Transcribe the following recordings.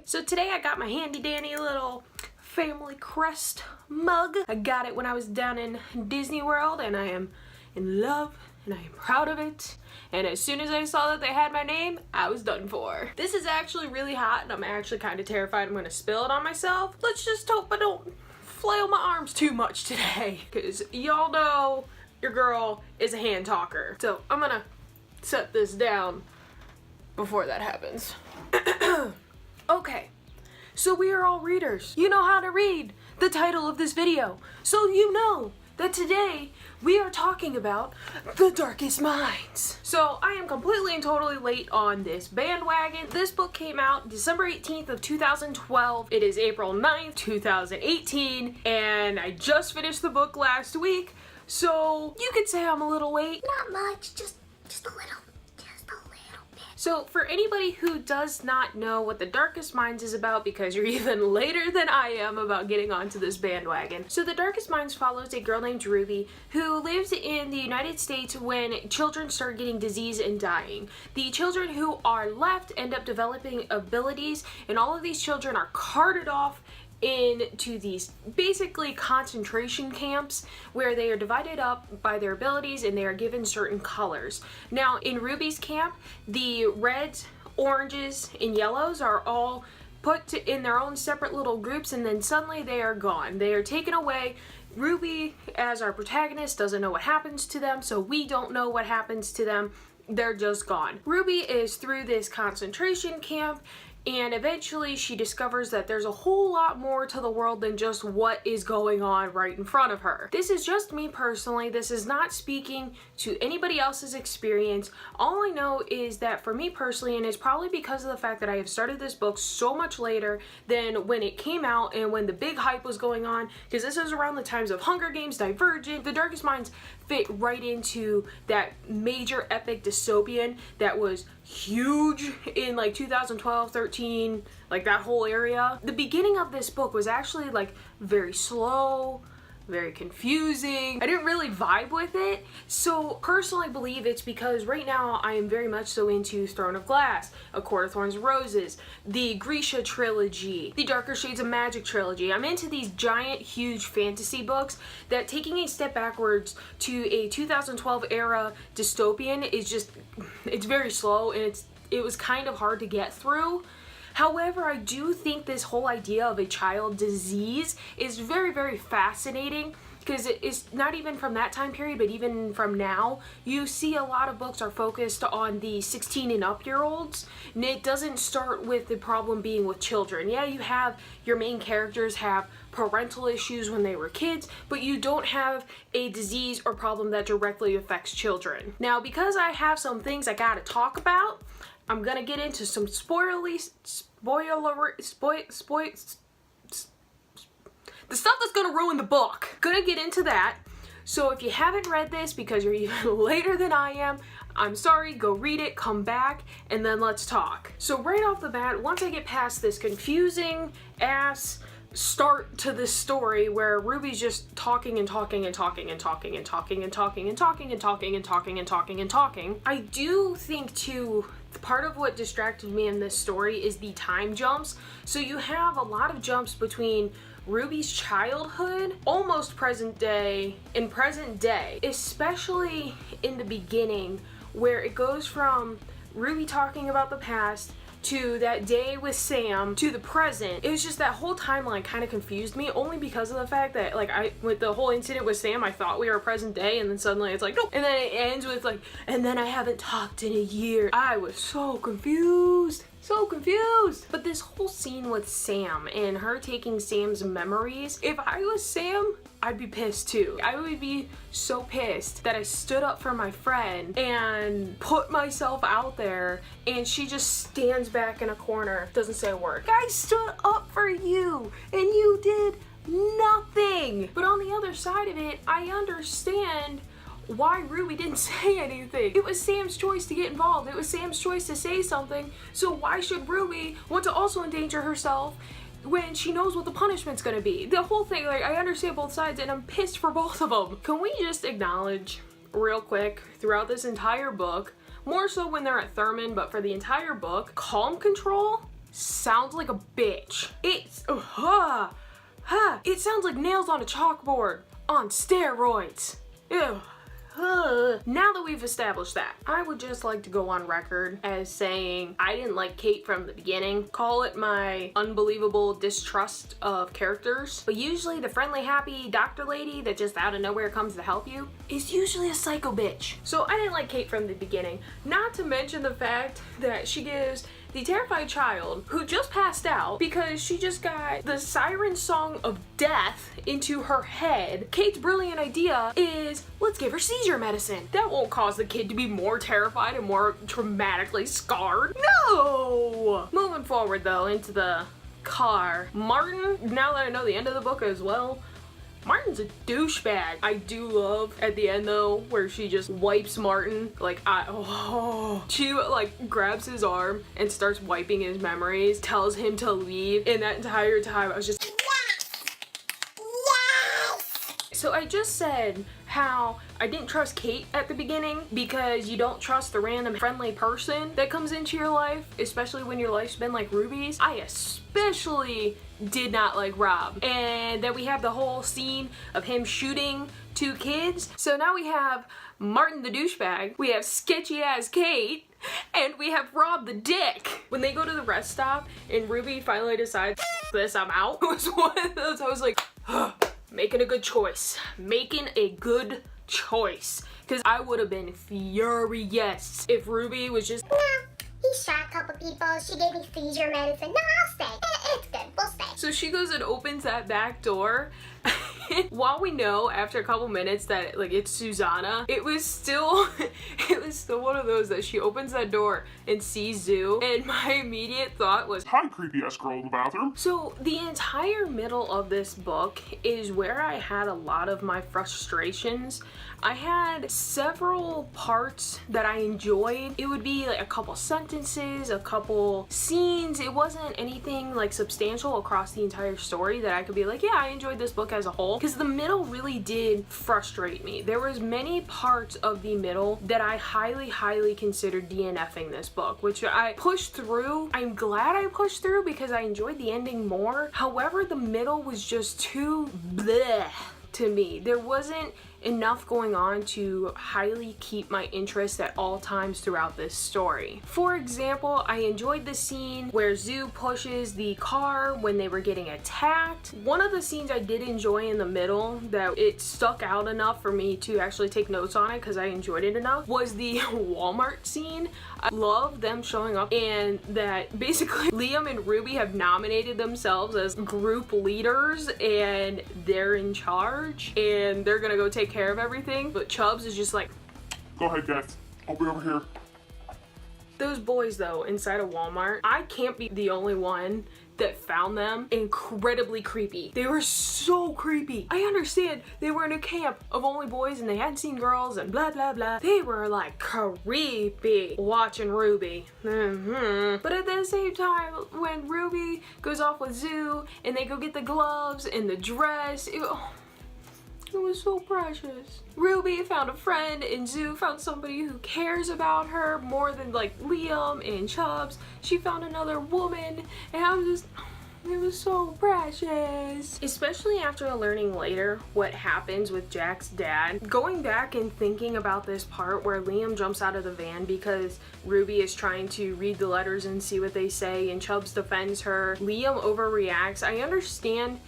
So today I got my handy dandy little family crest mug. I got it when I was down in Disney World and I am in love and I am proud of it. And as soon as I saw that they had my name, I was done for. This is actually really hot and I'm actually kind of terrified I'm gonna spill it on myself. Let's just hope I don't flail my arms too much today, because y'all know your girl is a hand talker. So I'm gonna set this down before that happens. Okay, so we are all readers. You know how to read the title of this video. So you know that today we are talking about The Darkest Minds. So I am completely and totally late on this bandwagon. This book came out December 18th of 2012. It is April 9th, 2018, and I just finished the book last week. So you could say I'm a little late. Not much, just a little. So for anybody who does not know what The Darkest Minds is about, because you're even later than I am about getting onto this bandwagon. So The Darkest Minds follows a girl named Ruby who lives in the United States when children start getting disease and dying. The children who are left end up developing abilities, and all of these children are carted off into these basically concentration camps where they are divided up by their abilities and they are given certain colors. Now in Ruby's camp, the reds, oranges, and yellows are all put in their own separate little groups, and then suddenly they are gone. They are taken away. Ruby, as our protagonist, doesn't know what happens to them, so we don't know what happens to them. They're just gone. Ruby is through this concentration camp, and eventually she discovers that there's a whole lot more to the world than just what is going on right in front of her. This is just me personally. This is not speaking to anybody else's experience. All I know is that for me personally, and it's probably because of the fact that I have started this book so much later than when it came out and when the big hype was going on, because this is around the times of Hunger Games, Divergent. The Darkest Minds fit right into that major epic dystopian that was huge in like 2012, 13, like that whole area. The beginning of this book was actually like very slow, very confusing. I didn't really vibe with it. So personally, I believe it's because right now I am very much so into Throne of Glass, A Court of Thorns and Roses, the Grisha trilogy, the Darker Shades of Magic trilogy. I'm into these giant, huge fantasy books that, taking a step backwards to a 2012 era dystopian, is just, it's very slow and it was kind of hard to get through. However, I do think this whole idea of a child disease is very, very fascinating, because it's not even from that time period, but even from now, you see a lot of books are focused on the 16 and up year olds, and it doesn't start with the problem being with children. Yeah, you have your main characters have parental issues when they were kids, but you don't have a disease or problem that directly affects children. Now, because I have some things I gotta talk about, I'm gonna get into some the stuff that's gonna ruin the book. Gonna get into that. So if you haven't read this because you're even later than I am, I'm sorry, go read it, come back, and then let's talk. So right off the bat, once I get past this confusing ass start to this story where Ruby's just talking and talking and talking and talking and talking and talking and talking and talking and talking and talking and talking, I do think too, part of what distracted me in this story is the time jumps. So you have a lot of jumps between Ruby's childhood, almost present day, and present day, especially in the beginning where it goes from Ruby talking about the past to that day with Sam to the present. It was just that whole timeline kind of confused me, only because of the fact that like with the whole incident with Sam, I thought we were present day, and then suddenly it's like, nope. And then it ends with like, and then I haven't talked in a year. I was so confused. So confused. But this whole scene with Sam and her taking Sam's memories, if I was Sam, I'd be pissed too. I would be so pissed that I stood up for my friend and put myself out there and she just stands back in a corner, doesn't say a word. I stood up for you and you did nothing. But on the other side of it, I understand why Ruby didn't say anything. It was Sam's choice to get involved. It was Sam's choice to say something. So why should Ruby want to also endanger herself when she knows what the punishment's gonna be? The whole thing, like, I understand both sides and I'm pissed for both of them. Can we just acknowledge real quick throughout this entire book, more so when they're at Thurman, but for the entire book, calm control sounds like a bitch. It sounds like nails on a chalkboard on steroids. Ew. Now that we've established that, I would just like to go on record as saying I didn't like Kate from the beginning. Call it my unbelievable distrust of characters. But usually the friendly, happy doctor lady that just out of nowhere comes to help you is usually a psycho bitch. So I didn't like Kate from the beginning. Not to mention the fact that she gives the terrified child who just passed out because she just got the siren song of death into her head. Kate's brilliant idea is, let's give her seizure medicine. That won't cause the kid to be more terrified and more traumatically scarred. No! Moving forward though into the car. Martin, now that I know the end of the book as well, Martin's a douchebag. I do love at the end though where she just wipes Martin. She like grabs his arm and starts wiping his memories, tells him to leave, and that entire time I was just So I just said how I didn't trust Kate at the beginning because you don't trust the random friendly person that comes into your life, especially when your life's been like Ruby's. I especially did not like Rob. And then we have the whole scene of him shooting 2 kids. So now we have Martin the douchebag, we have sketchy ass Kate, and we have Rob the dick. When they go to the rest stop and Ruby finally decides, this, I'm out. It was one of those, I was like, making a good choice. Making a good choice. Because I would have been furious if Ruby was just, No, he shot a couple people. She gave me seizure medicine. No, I'll stay. It's good. We'll stay. So she goes and opens that back door. While we know after a couple minutes that like it's Susanna, it was still one of those that she opens that door and sees Zoo, and my immediate thought was, hi, creepy ass girl in the bathroom. So the entire middle of this book is where I had a lot of my frustrations. I had several parts that I enjoyed. It would be like a couple sentences, a couple scenes. It wasn't anything like substantial across the entire story that I could be like, yeah, I enjoyed this book as a whole. Because the middle really did frustrate me. There was many parts of the middle that I highly considered DNFing this book, which I pushed through. I'm glad I pushed through because I enjoyed the ending more. However, the middle was just too bleh to me. There wasn't enough going on to highly keep my interest at all times throughout this story. For example, I enjoyed the scene where Zoo pushes the car when they were getting attacked. One of the scenes I did enjoy in the middle that it stuck out enough for me to actually take notes on it because I enjoyed it enough was the Walmart scene. I love them showing up and that basically Liam and Ruby have nominated themselves as group leaders and they're in charge and they're gonna go take care of everything, but Chubbs is just like, go ahead, guys. I'll be over here. Those boys though inside of Walmart, I can't be the only one that found them incredibly creepy. They were so creepy. I understand they were in a camp of only boys and they hadn't seen girls and blah blah blah. They were like creepy watching Ruby. But at the same time, when Ruby goes off with Zoo and they go get the gloves and the dress, it was so precious. Ruby found a friend and Zoo found somebody who cares about her more than like Liam and Chubbs. She found another woman and I was just, it was so precious. Especially after learning later what happens with Jack's dad. Going back and thinking about this part where Liam jumps out of the van because Ruby is trying to read the letters and see what they say and Chubbs defends her. Liam overreacts. I understand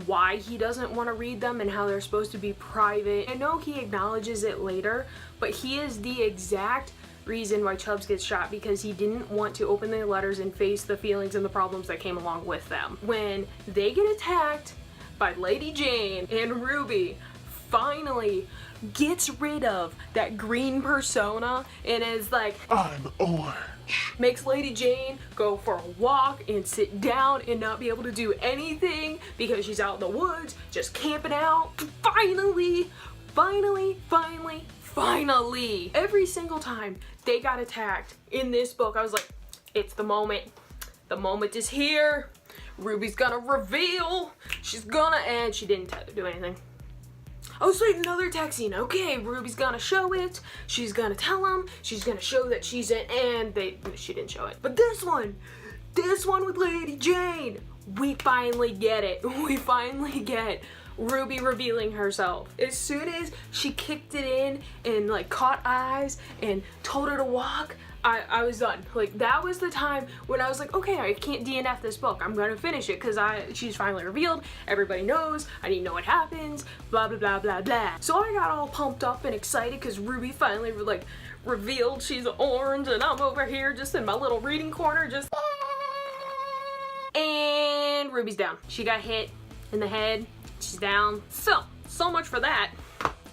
why he doesn't want to read them and how they're supposed to be private. I know he acknowledges it later, but he is the exact reason why Chubbs gets shot because he didn't want to open the letters and face the feelings and the problems that came along with them. When they get attacked by Lady Jane and Ruby finally gets rid of that green persona and is like, I'm orange. Makes Lady Jane go for a walk and sit down and not be able to do anything because she's out in the woods just camping out. Finally, every single time they got attacked in this book, I was like, it's the moment. The moment is here. Ruby's gonna reveal. She's gonna, and she didn't do anything. Oh, sweet, another attack scene. Okay, Ruby's gonna show it. She's gonna tell him. She's gonna show that she's in, and she didn't show it. But this one, this one with Lady Jane. We finally get it. We finally get Ruby revealing herself. As soon as she kicked it in and like caught eyes and told her to walk, I was done. Like, that was the time when I was like, okay, I can't DNF this book. I'm gonna finish it because she's finally revealed. Everybody knows. I need to know what happens. Blah, blah, blah, blah, blah. So I got all pumped up and excited because Ruby finally like revealed she's orange, and I'm over here just in my little reading corner just... And Ruby's down. She got hit in the head. She's down. So much for that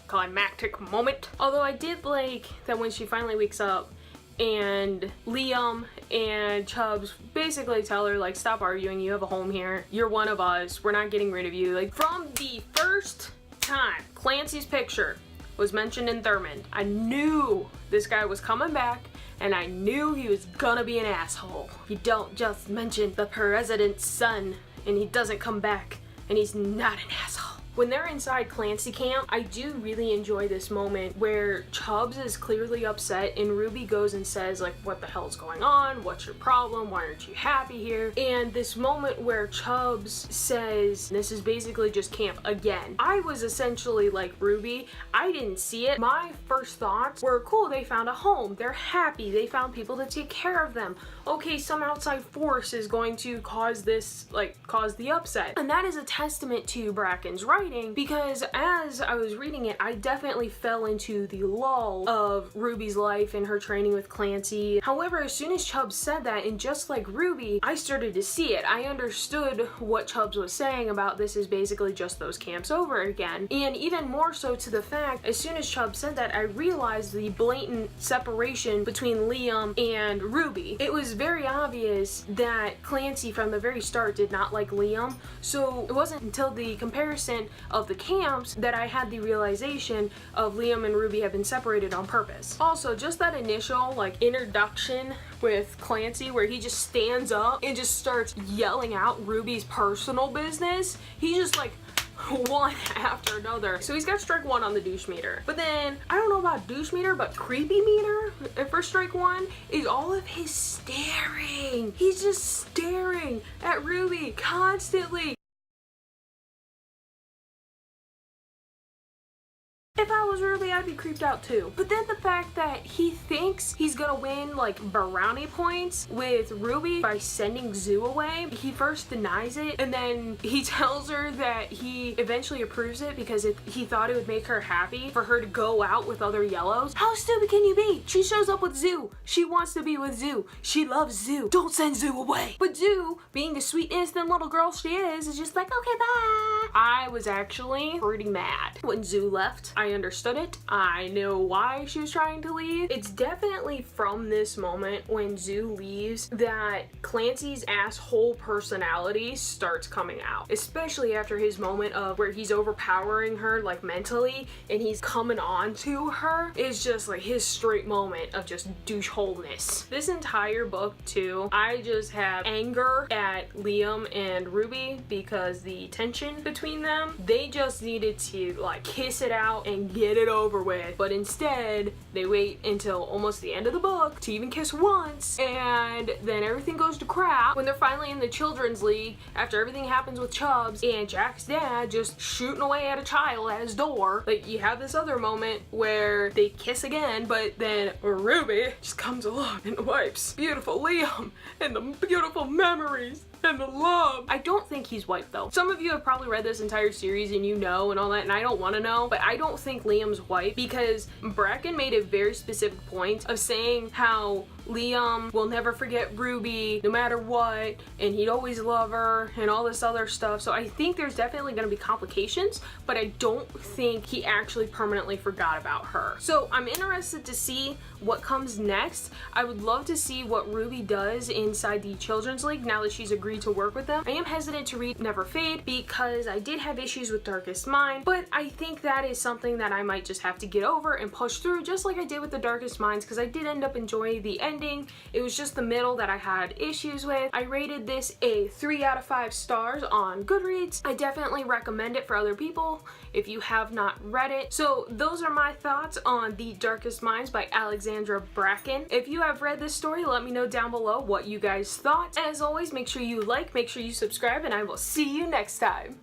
climactic moment. Although I did like that when she finally wakes up and Liam and Chubbs basically tell her, like, stop arguing, you have a home here, you're one of us, we're not getting rid of you. Like, from the first time Clancy's picture was mentioned in Thurmond, I knew this guy was coming back, and I knew he was gonna be an asshole. You don't just mention the president's son and he doesn't come back and he's not an asshole. When they're inside Clancy Camp, I do really enjoy this moment where Chubbs is clearly upset and Ruby goes and says, like, what the hell's going on? What's your problem? Why aren't you happy here? And this moment where Chubbs says, this is basically just camp again. I was essentially like Ruby. I didn't see it. My first thoughts were, cool, they found a home. They're happy. They found people to take care of them. Okay, some outside force is going to cause this, like, cause the upset. And that is a testament to Bracken's writing, because as I was reading it, I definitely fell into the lull of Ruby's life and her training with Clancy. However, as soon as Chubbs said that, and just like Ruby, I started to see it. I understood what Chubbs was saying about this is basically just those camps over again. And even more so to the fact, as soon as Chubbs said that, I realized the blatant separation between Liam and Ruby. It was very obvious that Clancy from the very start did not like Liam, so it wasn't until the comparison of the camps that I had the realization of Liam and Ruby have been separated on purpose. Also, just that initial like introduction with Clancy where he just stands up and just starts yelling out Ruby's personal business. He just like one after another. So he's got strike one on the douche meter. But then, I don't know about douche meter, but creepy meter for strike one is all of his staring. He's just staring at Ruby constantly. If I was Ruby, I'd be creeped out too. But then the fact that he thinks he's gonna win like brownie points with Ruby by sending Zoo away, he first denies it and then he tells her that he eventually approves it because he thought it would make her happy for her to go out with other yellows. How stupid can you be? She shows up with Zoo. She wants to be with Zoo. She loves Zoo. Don't send Zoo away. But Zoo, being the sweet innocent little girl she is just like, okay, bye. I was actually pretty mad when Zoo left. I understood it. I know why she was trying to leave. It's definitely from this moment when Zoo leaves that Clancy's asshole personality starts coming out, especially after his moment of where he's overpowering her like mentally and he's coming on to her. It's just like his straight moment of just doucheholeness. This entire book too, I just have anger at Liam and Ruby because the tension between them, they just needed to like kiss it out and get it over with, but instead they wait until almost the end of the book to even kiss once, and then everything goes to crap when they're finally in the children's league after everything happens with Chubbs and Jack's dad just shooting away at a child at his door. Like, you have this other moment where they kiss again, but then Ruby just comes along and wipes beautiful Liam and the beautiful memories and the love. I don't think he's white though. Some of you have probably read this entire series and you know and all that, and I don't want to know, but I don't think Liam's white because Bracken made a very specific point of saying how Liam will never forget Ruby no matter what, and he'd always love her and all this other stuff. So I think there's definitely going to be complications, but I don't think he actually permanently forgot about her. So I'm interested to see what comes next. I would love to see what Ruby does inside the Children's League now that she's agreed to work with them. I am hesitant to read Never Fade because I did have issues with Darkest Mind, but I think that is something that I might just have to get over and push through, just like I did with the Darkest Minds, because I did end up enjoying the ending ending. It was just the middle that I had issues with. I rated this a 3 out of 5 stars on Goodreads. I definitely recommend it for other people if you have not read it. So those are my thoughts on The Darkest Minds by Alexandra Bracken. If you have read this story, let me know down below what you guys thought. As always, make sure you like, make sure you subscribe, and I will see you next time.